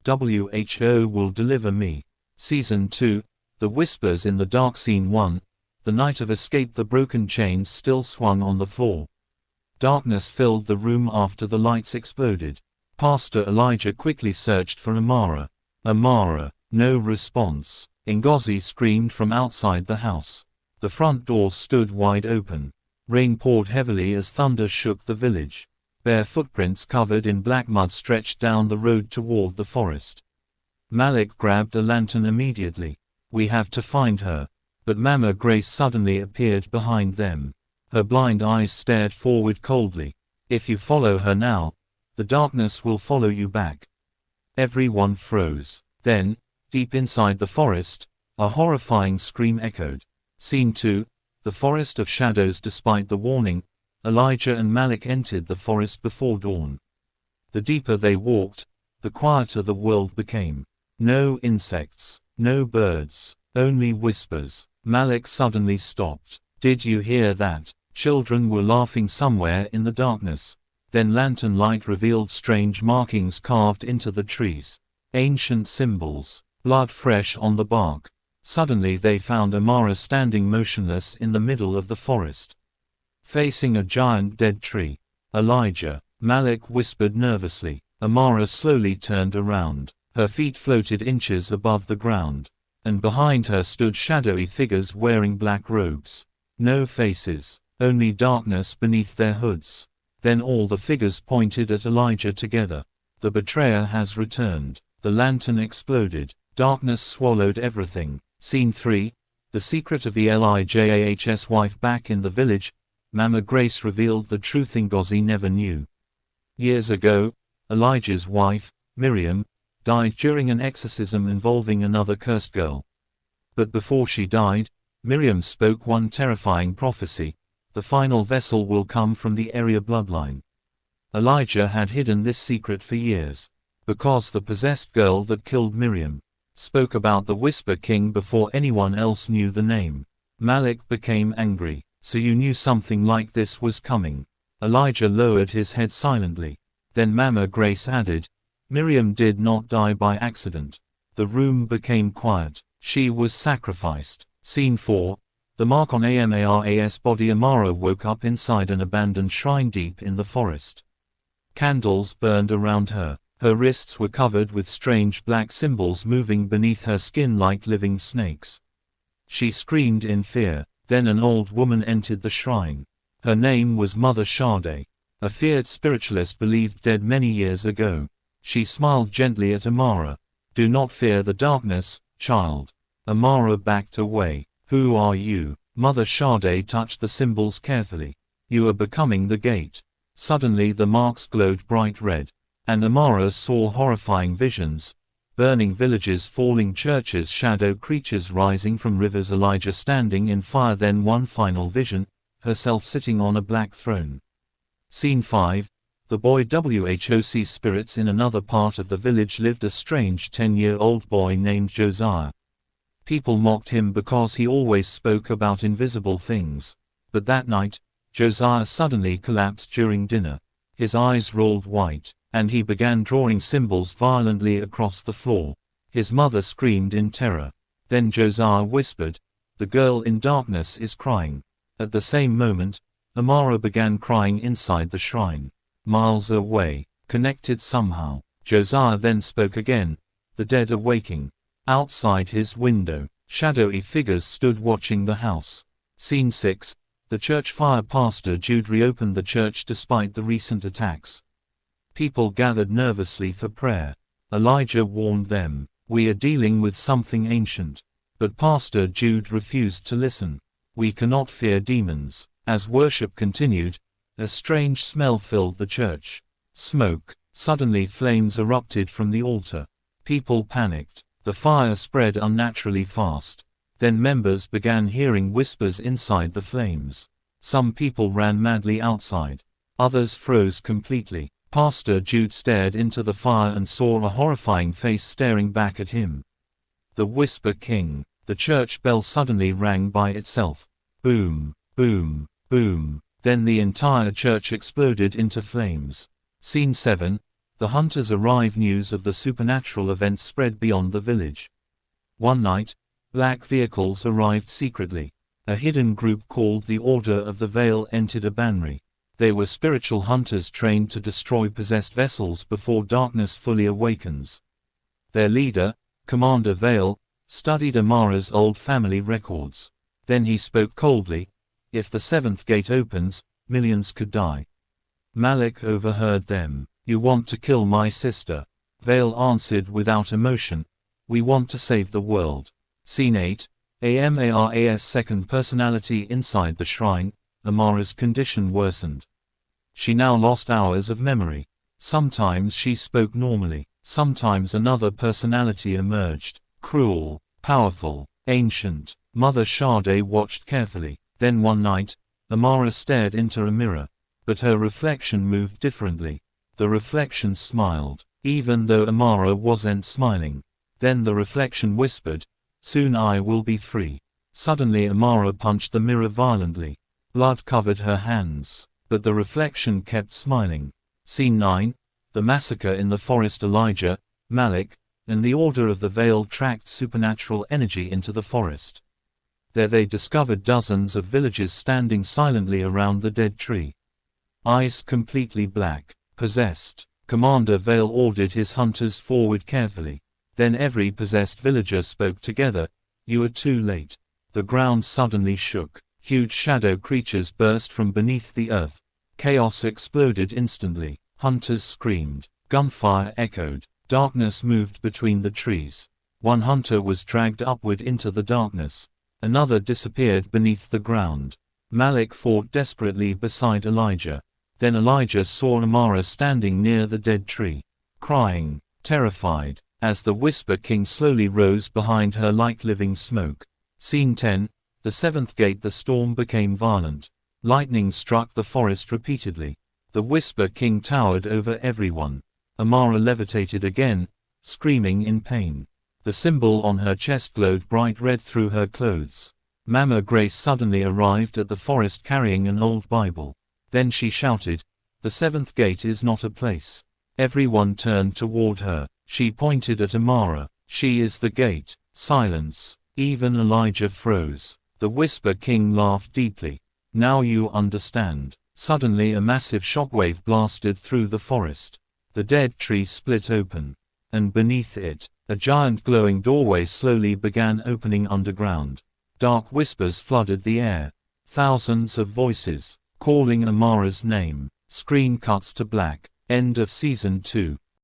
WHO will deliver me. Season 2, The Whispers in the Dark. Scene 1, the night of escape. The broken chains still swung on the floor. Darkness filled the room after the lights exploded. Pastor Elijah quickly searched for Amara. Amara, no response. Ngozi screamed from outside the house. The front door stood wide open. Rain poured heavily as thunder shook the village. Bare footprints covered in black mud stretched down the road toward the forest. Malik grabbed a lantern immediately. We have to find her. But Mama Grace suddenly appeared behind them. Her blind eyes stared forward coldly. If you follow her now, the darkness will follow you back. Everyone froze. Then, deep inside the forest, a horrifying scream echoed. Scene 2, The Forest of Shadows. Despite the warning, Elijah and Malik entered the forest before dawn. The deeper they walked, the quieter the world became. No insects, no birds, only whispers. Malik suddenly stopped. Did you hear that? Children were laughing somewhere in the darkness. Then lantern light revealed strange markings carved into the trees. Ancient symbols, blood fresh on the bark. Suddenly they found Amara standing motionless in the middle of the forest, facing a giant dead tree. Elijah, Malik whispered nervously. Amara slowly turned around. Her feet floated inches above the ground, and behind her stood shadowy figures wearing black robes. No faces, only darkness beneath their hoods. Then all the figures pointed at Elijah together. The betrayer has returned. The lantern exploded. Darkness swallowed everything. Scene 3, The Secret of Elijah's wife. Back in the village, Mama Grace revealed the truth Ngozi never knew. Years ago, Elijah's wife, Miriam, died during an exorcism involving another cursed girl. But before she died, Miriam spoke one terrifying prophecy: the final vessel will come from the area bloodline. Elijah had hidden this secret for years, because the possessed girl that killed Miriam spoke about the Whisper King before anyone else knew the name. Malik became angry. So you knew something like this was coming? Elijah lowered his head silently. Then Mama Grace added, Miriam did not die by accident. The room became quiet. She was sacrificed. Scene 4, The Mark on Amara's body. Amara woke up inside an abandoned shrine deep in the forest. Candles burned around her. Her wrists were covered with strange black symbols moving beneath her skin like living snakes. She screamed in fear. Then an old woman entered the shrine. Her name was Mother Sade, a feared spiritualist believed dead many years ago. She smiled gently at Amara. Do not fear the darkness, child. Amara backed away. Who are you? Mother Sade touched the symbols carefully. You are becoming the gate. Suddenly the marks glowed bright red, and Amara saw horrifying visions: burning villages, falling churches, shadow creatures rising from rivers, Elijah standing in fire. Then one final vision, herself sitting on a black throne. Scene 5, The Boy. WHOC spirits. In another part of the village lived a strange 10-year-old boy named Josiah. People mocked him because he always spoke about invisible things. But that night, Josiah suddenly collapsed during dinner. His eyes rolled white, and he began drawing symbols violently across the floor. His mother screamed in terror. Then Josiah whispered, The girl in darkness is crying. At the same moment, Amara began crying inside the shrine, miles away, connected somehow. Josiah then spoke again, the dead are waking. Outside his window, shadowy figures stood watching the house. Scene 6, The church fire. Pastor Jude reopened the church despite the recent attacks. People gathered nervously for prayer. Elijah warned them, We are dealing with something ancient. But Pastor Jude refused to listen. We cannot fear demons. As worship continued, a strange smell filled the church. Smoke. Suddenly flames erupted from the altar. People panicked. The fire spread unnaturally fast. Then members began hearing whispers inside the flames. Some people ran madly outside. Others froze completely. Pastor Jude stared into the fire and saw a horrifying face staring back at him. The Whisper King. The church bell suddenly rang by itself. Boom, boom, boom. Then the entire church exploded into flames. Scene 7, The hunters arrive. News of the supernatural events spread beyond the village. One night, black vehicles arrived secretly. A hidden group called the Order of the Veil entered a bannery. They were spiritual hunters trained to destroy possessed vessels before darkness fully awakens. Their leader, Commander Vale, studied Amara's old family records. Then he spoke coldly. If the seventh gate opens, millions could die. Malik overheard them. You want to kill my sister? Vale answered without emotion. We want to save the world. Scene 8. Amara's second personality inside the shrine. Amara's condition worsened. She now lost hours of memory. Sometimes she spoke normally. Sometimes another personality emerged. Cruel, powerful, ancient. Mother Sade watched carefully. Then one night, Amara stared into a mirror. But her reflection moved differently. The reflection smiled, even though Amara wasn't smiling. Then the reflection whispered, "Soon I will be free." Suddenly Amara punched the mirror violently. Blood covered her hands, but the reflection kept smiling. Scene 9. The massacre in the forest. Elijah, Malik, and the Order of the Veil tracked supernatural energy into the forest. There they discovered dozens of villagers standing silently around the dead tree. Eyes completely black, possessed. Commander Vale ordered his hunters forward carefully. Then every possessed villager spoke together. You are too late. The ground suddenly shook. Huge shadow creatures burst from beneath the earth. Chaos exploded instantly. Hunters screamed. Gunfire echoed. Darkness moved between the trees. One hunter was dragged upward into the darkness. Another disappeared beneath the ground. Malik fought desperately beside Elijah. Then Elijah saw Amara standing near the dead tree, crying, terrified, as the Whisper King slowly rose behind her like living smoke. Scene 10. The seventh gate. The storm became violent. Lightning struck the forest repeatedly. The Whisper King towered over everyone. Amara levitated again, screaming in pain. The symbol on her chest glowed bright red through her clothes. Mama Grace suddenly arrived at the forest carrying an old Bible. Then she shouted, "The seventh gate is not a place." Everyone turned toward her. She pointed at Amara. "She is the gate." Silence. Even Elijah froze. The Whisper King laughed deeply. "Now you understand." Suddenly a massive shockwave blasted through the forest. The dead tree split open. And beneath it, a giant glowing doorway slowly began opening underground. Dark whispers flooded the air. Thousands of voices, calling Amara's name. Screen cuts to black. End of Season 2.